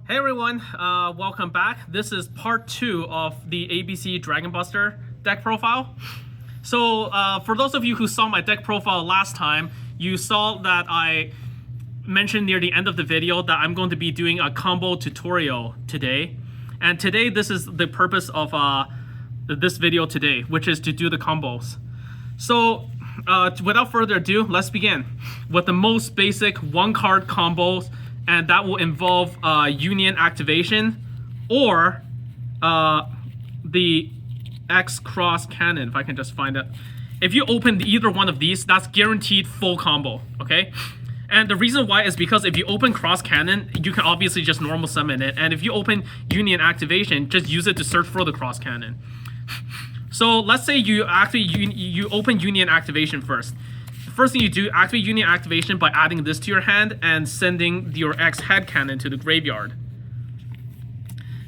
Hey everyone, welcome back. This is part 2 of the ABC Dragon Buster deck profile. So for those of you who saw my deck profile last time, you saw that I mentioned near the end of the video that I'm going to be doing a combo tutorial today. And today, this is the purpose of this video today, which is to do the combos. So without further ado, let's begin with the most basic one-card combos, and that will involve Union activation or the X cross cannon, if I can just find it. If you open either one of these, that's guaranteed full combo, okay? And the reason why is because if you open cross cannon, you can obviously just normal summon it. And if you open Union activation, just use it to search for the cross cannon. So let's say you open Union activation first. First thing you do, activate Union activation by adding this to your hand and sending your X head cannon to the graveyard.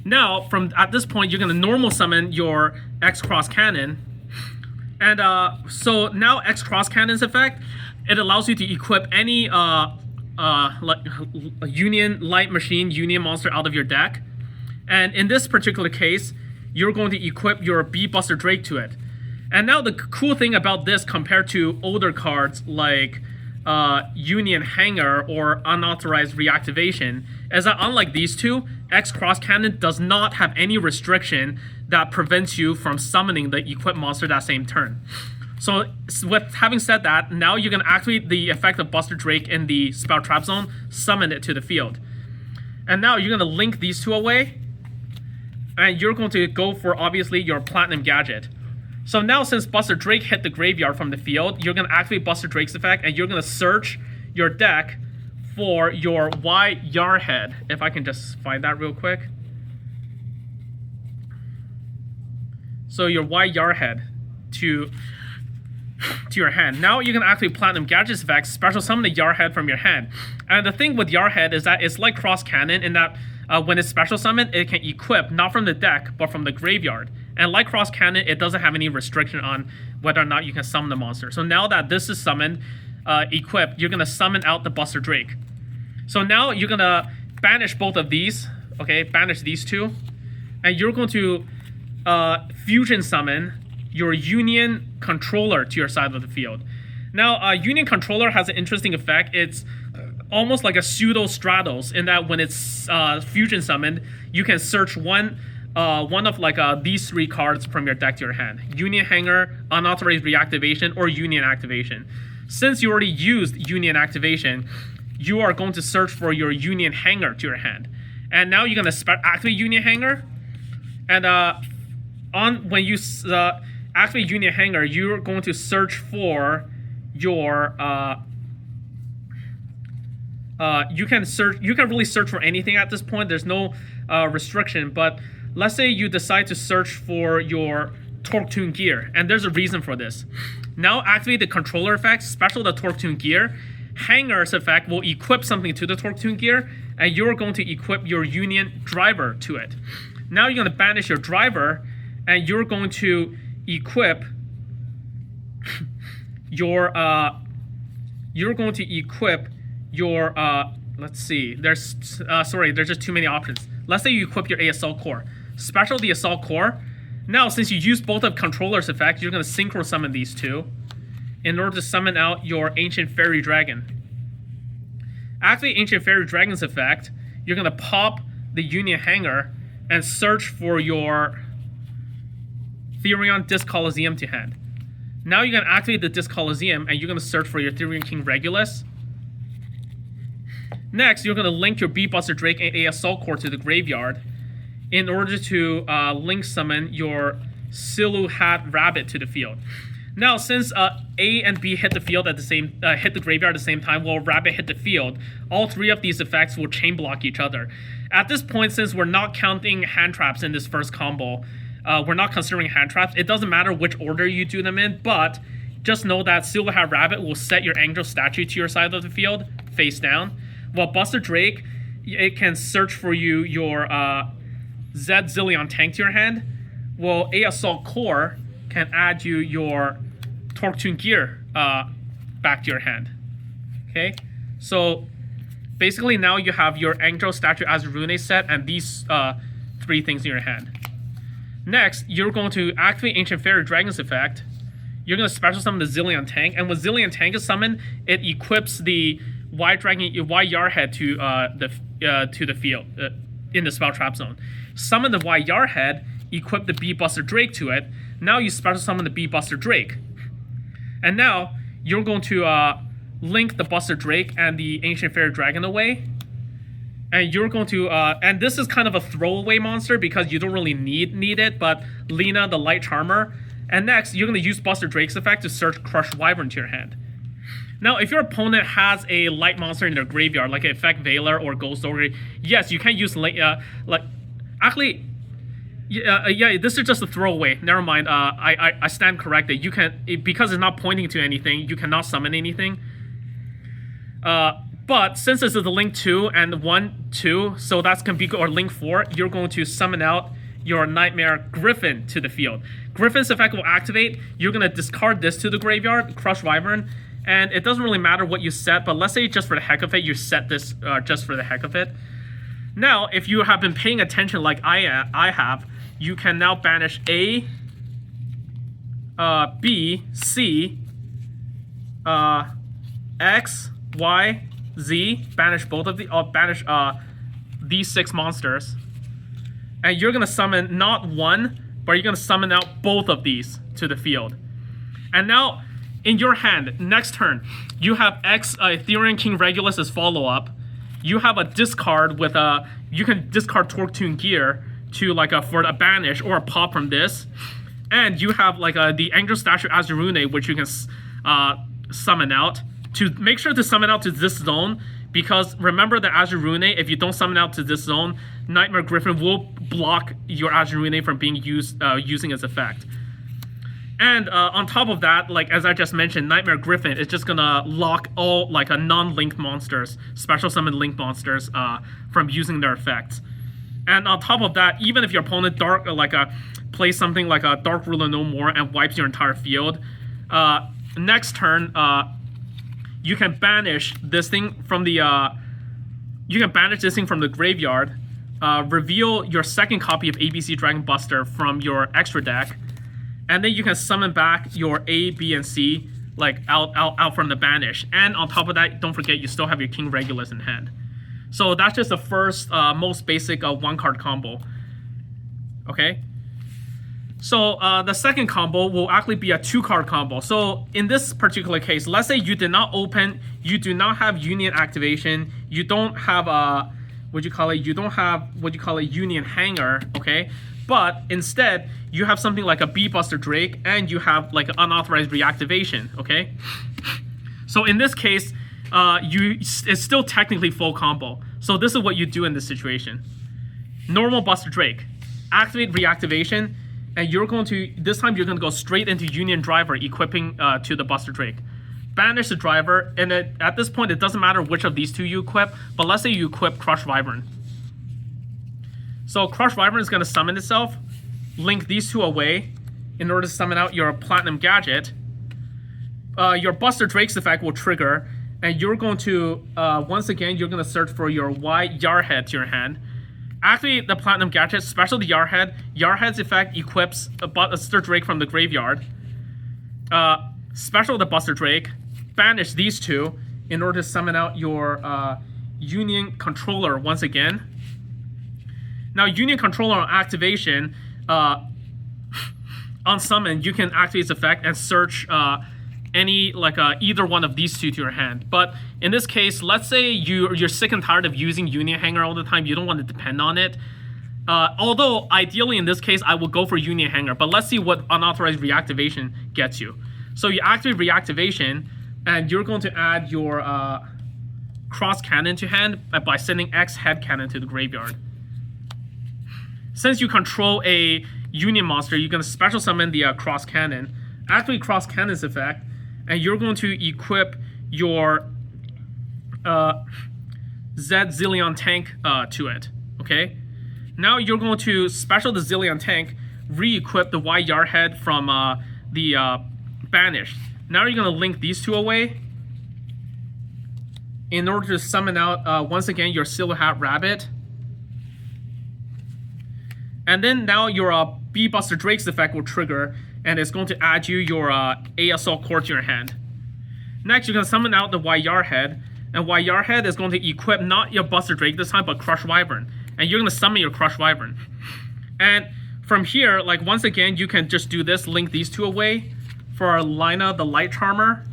Now, at this point, you're going to normal summon your X cross cannon. And so now X cross cannon's effect, it allows you to equip any Union light machine, Union monster out of your deck. And in this particular case, you're going to equip your B Buster Drake to it. And now the cool thing about this compared to older cards like Union Hanger or Unauthorized Reactivation is that unlike these two, X Cross Cannon does not have any restriction that prevents you from summoning the equipped monster that same turn. So with having said that, now you can activate the effect of Buster Drake in the Spell Trap Zone, summon it to the field. And now you're going to link these two away, and you're going to go for obviously your Platinum Gadget. So now since Buster Drake hit the graveyard from the field, you're going to activate Buster Drake's effect, and you're going to search your deck for your YuGiOh head. If I can just find that real quick. So your YuGiOh head to your hand. Now you can activate Platinum Gadget's effect, special summon the YuGiOh head from your hand. And the thing with YuGiOh head is that it's like Cross Cannon in that when it's special summoned, it can equip not from the deck, but from the graveyard. And like Cross Cannon, it doesn't have any restriction on whether or not you can summon the monster. So now that this is summoned, equipped, you're going to summon out the Buster Drake. So now you're going to banish both of these, okay? Banish these two. And you're going to fusion summon your Union Controller to your side of the field. Now, Union Controller has an interesting effect. It's almost like a pseudo Stratos in that when it's fusion summoned, you can search one of like these three cards from your deck to your hand. Union Hanger, Unauthorized Reactivation, or Union Activation. Since you already used Union Activation, you are going to search for your Union Hanger to your hand. And now you're going to activate Union Hanger. And when you activate Union Hanger, you're going to search for your you can really search for anything at this point. There's no restriction, but let's say you decide to search for your Torque Tune Gear, and there's a reason for this. Now activate the controller effect, special the Torque Tune Gear. Hanger's effect will equip something to the Torque Tune Gear, and you're going to equip your Union Driver to it. Now you're going to banish your Driver, and you're going to equip your let's see, there's just too many options. Let's say you equip your Assault Core. Special the Assault Core. Now, since you use both of Controller's effect, you're going to synchro summon these two in order to summon out your Ancient Fairy Dragon. Activate Ancient Fairy Dragon's effect, you're going to pop the Union Hanger and search for your Therion Disc Coliseum to hand. Now you're going to activate the Disc Coliseum, and you're going to search for your Therion King Regulus. Next, you're going to link your B Buster Drake and A Assault Core to the graveyard in order to link summon your Silhouette Rabbit to the field. Now, since A and B hit the field at the same hit the graveyard at the same time, while Rabbit hit the field, all three of these effects will chain block each other. At this point, since we're not counting hand traps in this first combo, we're not considering hand traps. It doesn't matter which order you do them in, but just know that Silhouette Rabbit will set your Angel statue to your side of the field, face down. While Buster Drake, it can search for you your Zed Zillion tank to your hand. While A Assault Core can add you your Torque Tune Gear back to your hand. Okay, so Basically, now you have your Angel Statue Azurune set and these 3 things in your hand. Next, you're going to activate Ancient Fairy Dragon's effect. You're going to special summon the Zillion Tank, and when Zillion Tank is summoned, it equips the Y Yarhead to the field in the spell trap zone. Summon the Y Yarhead, equip the Bee Buster Drake to it. Now you special summon the Bee Buster Drake, and now you're going to link the Buster Drake and the Ancient Fairy Dragon away. And you're going to, and this is kind of a throwaway monster because you don't really need it, but Lena, the Light Charmer. And next, you're going to use Buster Drake's effect to search Crush Wyvern to your hand. Now, if your opponent has a light monster in their graveyard, like Effect Veiler or Ghost Ogre, yes, you can use, actually, yeah, this is just a throwaway. Never mind, I stand corrected. You can, because it's not pointing to anything, you cannot summon anything. But since this is a link 2 and 1, 2, so that's can be, or link 4, you're going to summon out your Nightmare Griffin to the field. Griffin's effect will activate. You're going to discard this to the graveyard, Crush Wyvern, and it doesn't really matter what you set, but let's say just for the heck of it, you set this just for the heck of it. Now, if you have been paying attention like I have, you can now banish A, B, C, X, Y, Z, banish both of the, banish these 6 monsters, and you're gonna summon not one, but you're gonna summon out both of these to the field. And now, in your hand, next turn, you have Ethereum King Regulus as follow-up. You have a discard with a, you can discard Torque Tune Gear to for a banish or a pop from this, and you have the Angel Statue Azurune, which you can summon out. To make sure to summon out to this zone, because remember that Azurune, if you don't summon out to this zone, Nightmare Griffin will block your Azurune from being using its effect. And on top of that, as I just mentioned, Nightmare Griffin is just gonna lock all non-linked monsters, special summon linked monsters, from using their effects. And on top of that, even if your opponent plays something like a Dark Ruler No More and wipes your entire field, next turn, you can banish this thing from the graveyard, reveal your second copy of ABC Dragon Buster from your extra deck, and then you can summon back your A, B, and C out from the banish. And on top of that, don't forget you still have your King Regulus in hand. So that's just the first most basic 1-card combo. Okay. So the second combo will actually be a 2-card combo. So in this particular case, let's say you did not open, you do not have Union activation, you don't have a, you don't have Union Hanger, okay? But instead, you have something like a Bee Buster Drake, and you have an unauthorized reactivation, okay? So in this case, it's still technically full combo. So this is what you do in this situation. Normal Buster Drake, activate reactivation, and you're going to, this time you're going to go straight into Union Driver, equipping to the Buster Drake. Banish the Driver, and at this point, it doesn't matter which of these 2 you equip, but let's say you equip Crush Wyvern. So Crush Wyvern is going to summon itself, link these 2 away in order to summon out your Platinum Gadget. Your Buster Drake's effect will trigger, and you're going to, once again, you're going to search for your Y Yarhead to your hand. Activate the Platinum Gadget, special the Yarhead. Yarhead's effect equips a Buster Drake from the graveyard. Special the Buster Drake. Banish these 2 in order to summon out your Union Controller once again. Now, Union Controller on activation, on summon, you can activate its effect and search any either one of these 2 to your hand. But in this case, let's say you're sick and tired of using Union Hanger all the time, you don't want to depend on it. Although ideally in this case I would go for Union Hanger, but let's see what unauthorized reactivation gets you. So you activate reactivation, and you're going to add your Cross Cannon to hand by sending X Head Cannon to the graveyard. Since you control a Union monster, you're going to special summon the Cross Cannon. Activate Cross Cannon's effect, and you're going to equip your Z Zillion Tank to it, okay? Now you're going to special the Zillion Tank, re-equip the Y Yarhead from the Banish. Now you're going to link these 2 away. in order to summon out once again your Silver Hat Rabbit. And then now your B Buster Drake's effect will trigger, and it's going to add you your A Assault Core to your hand. Next, you're going to summon out the Y Yarhead, and Y Yarhead is going to equip not your Buster Drake this time, but Crush Wyvern. And you're going to summon your Crush Wyvern. And from here, like once again, you can just do this, link these two away for Lina, the Light Charmer.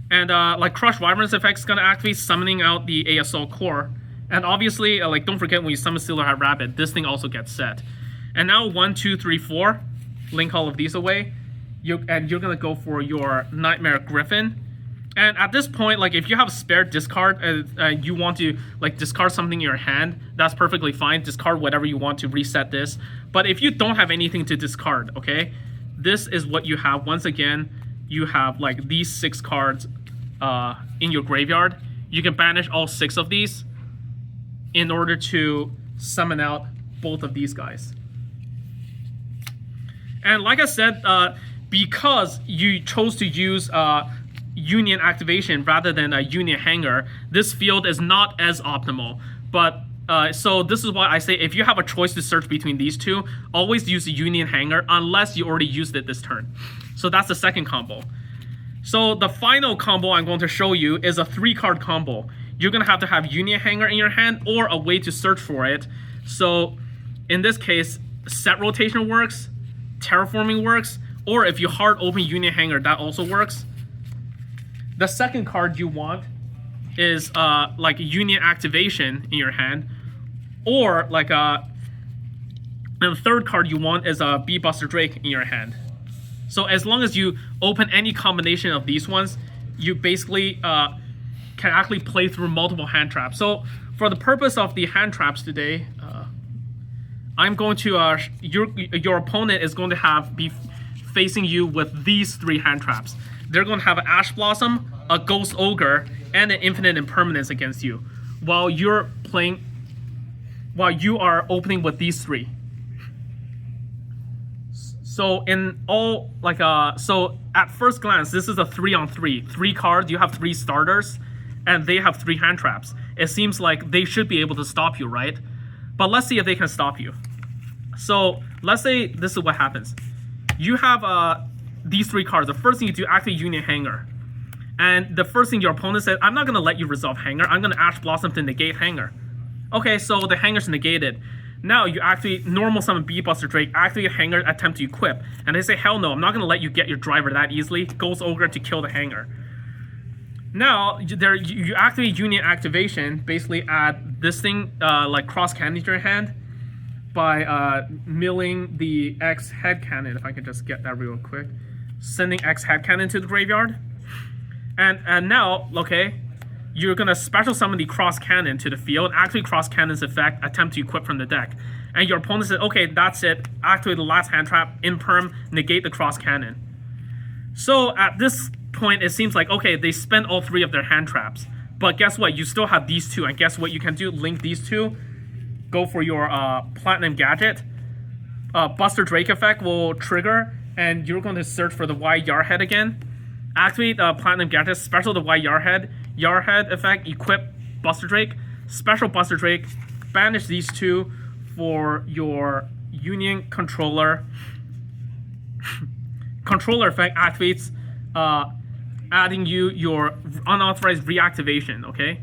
And like Crush Wyvern's effect is going to activate, summoning out the A Assault Core. And obviously, like don't forget when you summon Silver Hat Rabbit, this thing also gets set. And now 1, 2, 3, 4, link all of these away. And you're gonna go for your Nightmare Griffin. And at this point, like if you have a spare discard and you want to like discard something in your hand, that's perfectly fine. Discard whatever you want to reset this. But if you don't have anything to discard, okay, this is what you have. Once again, you have like these 6 cards in your graveyard. You can banish all 6 of these in order to summon out both of these guys. And like I said, because you chose to use Union activation rather than a Union Hanger, this field is not as optimal. But so this is why I say if you have a choice to search between these two, always use the Union Hanger unless you already used it this turn. So that's the second combo. So the final combo I'm going to show you is a 3-card combo. You're going to have Union Hanger in your hand or a way to search for it. So in this case, Set Rotation works, Terraforming works, or if you hard open Union Hanger, that also works. The second card you want is like Union Activation in your hand, or like and the third card you want is a B Buster Drake in your hand. So as long as you open any combination of these ones, you basically can actually play through multiple hand traps. So for the purpose of the hand traps today, I'm going to your opponent is going to be facing you with these 3 hand traps. They're going to have an Ash Blossom, a Ghost Ogre, and an Infinite Impermanence against you, while you are opening with these 3. So in all so at first glance, this is a 3-on-3. 3 cards, you have 3 starters, and they have 3 hand traps. It seems like they should be able to stop you, right? But let's see if they can stop you. So let's say this is what happens. You have these 3 cards. The first thing you do, activate Union Hanger. And the first thing your opponent said, I'm not going to let you resolve Hanger. I'm going to Ash Blossom to negate Hanger. Okay, so the Hanger's negated. Now you activate normal summon B Buster Drake, activate Hanger, attempt to equip. And they say, hell no, I'm not going to let you get your driver that easily. Ghost Ogre to kill the Hanger. Now, you activate Union Activation, basically add this thing, like Cross Cannon to your hand, by milling the X Head Cannon, if I could just get that real quick. Sending X Head Cannon to the graveyard. And now, okay, you're going to special summon the Cross Cannon to the field, activate Cross Cannon's effect, attempt to equip from the deck. And your opponent says, okay, that's it, activate the last hand trap, imperm, negate the Cross Cannon. So at this point, it seems like, okay, they spent all 3 of their hand traps. But guess what? You still have these 2, and guess what you can do? Link these 2, go for your Platinum Gadget. Buster Drake effect will trigger, and you're going to search for the Y Yarhead again. Activate Platinum Gadget, special the Y Yarhead. Yarhead effect, equip Buster Drake. Special Buster Drake, banish these 2 for your Union Controller. Controller effect activates, adding you your unauthorized reactivation, okay?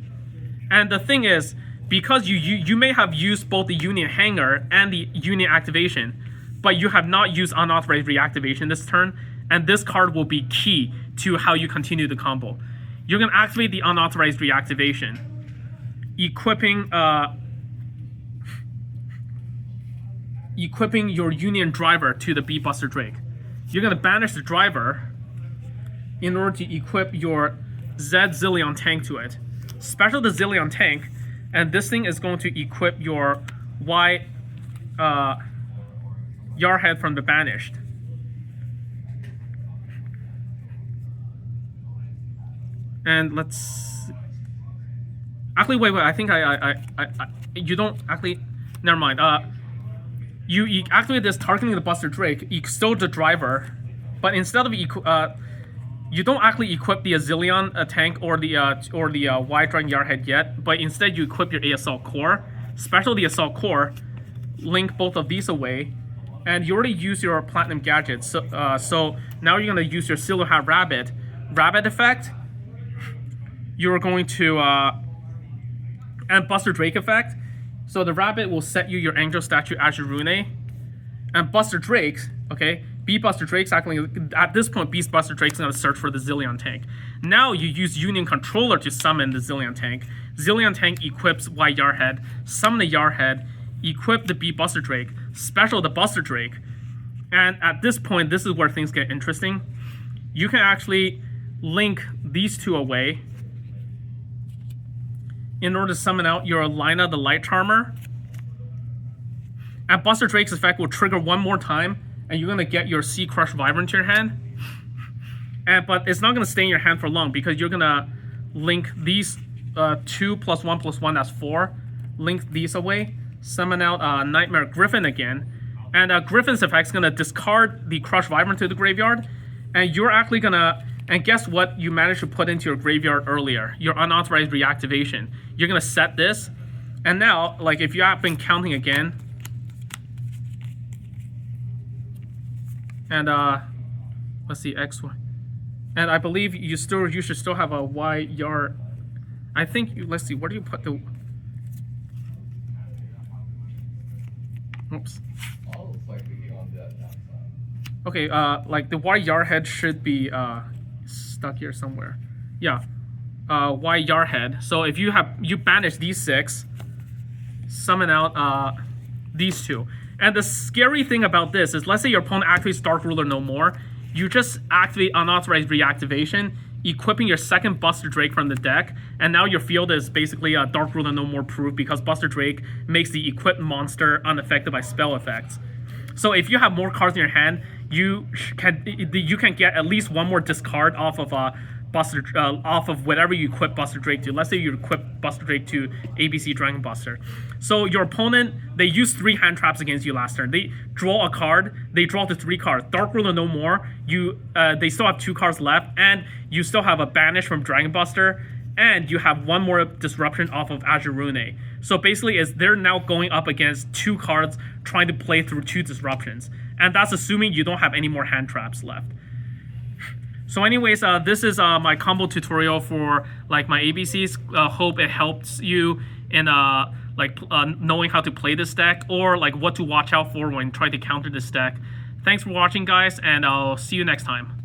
And the thing is, because you may have used both the Union Hanger and the Union Activation, but you have not used unauthorized reactivation this turn, and this card will be key to how you continue the combo. You're going to activate the unauthorized reactivation, equipping your Union Driver to the B Buster Drake. You're going to banish the driver in order to equip your Z Zillion Tank to it. Special the Zillion Tank, and this thing is going to equip your Y Yarhead from the banished. And let's actually wait. I think you don't actually. Never mind. You activate this targeting the Buster Drake. You still the driver, but instead of you don't actually equip the Azilion tank or the Y Dragon Yarhead yet, but instead you equip your Assault Core, special the Assault Core, link both of these away, and you already use your Platinum gadgets. So now you're gonna use your Silver Hat Rabbit effect. You're going to and Buster Drake effect. So the Rabbit will set you your Angel Statue Azurune, and Buster Drake's, okay, Beast Buster Drake's actually, at this point, Beast Buster Drake's gonna search for the Zillion tank. Now you use Union Controller to summon the Zillion tank. Zillion tank equips Y Yarhead, summon the Yarhead, equip the Beast Buster Drake, special the Buster Drake. And at this point, this is where things get interesting. You can actually link these two away in order to summon out your Lina the Light Charmer. And Buster Drake's effect will trigger one more time, and you're gonna get your Sea Crush Vibrant to your hand. But it's not gonna stay in your hand for long because you're gonna link these 2 + 1 + 1, that's 4. Link these away, summon out Nightmare Griffin again, and Griffin's effect is gonna discard the Crush Vibrant to the graveyard, and you're actually gonna. And guess what you managed to put into your graveyard earlier? Your unauthorized reactivation. You're gonna set this, and now, like if you have been counting again, and let's see, X, Y, and I believe you should still have a Y yard. I think let's see, where do you put the? Oops. Okay, like the Y Yarhead should be stuck here somewhere. Yeah, Y Yarhead. So if you banish these 6, summon out these 2. And the scary thing about this is, let's say your opponent activates Dark Ruler no more, you just activate unauthorized reactivation, equipping your second Buster Drake from the deck, and now your field is basically a Dark Ruler no more proof because Buster Drake makes the equipped monster unaffected by spell effects. So if you have more cards in your hand, you can get at least one more discard off of off of whatever you equip Buster Drake to. Let's say you equip Buster Drake to ABC Dragon Buster. So your opponent, they use 3 hand traps against you last turn. They draw a card, they draw the 3 cards. Dark Ruler no more. They still have 2 cards left, and you still have a banish from Dragon Buster, and you have 1 more disruption off of Azurune. So basically, they're now going up against 2 cards trying to play through 2 disruptions. And that's assuming you don't have any more hand traps left. So anyways, this is my combo tutorial for like my ABCs. Hope it helps you in knowing how to play this deck, or like what to watch out for when trying to counter this deck. Thanks for watching, guys, and I'll see you next time.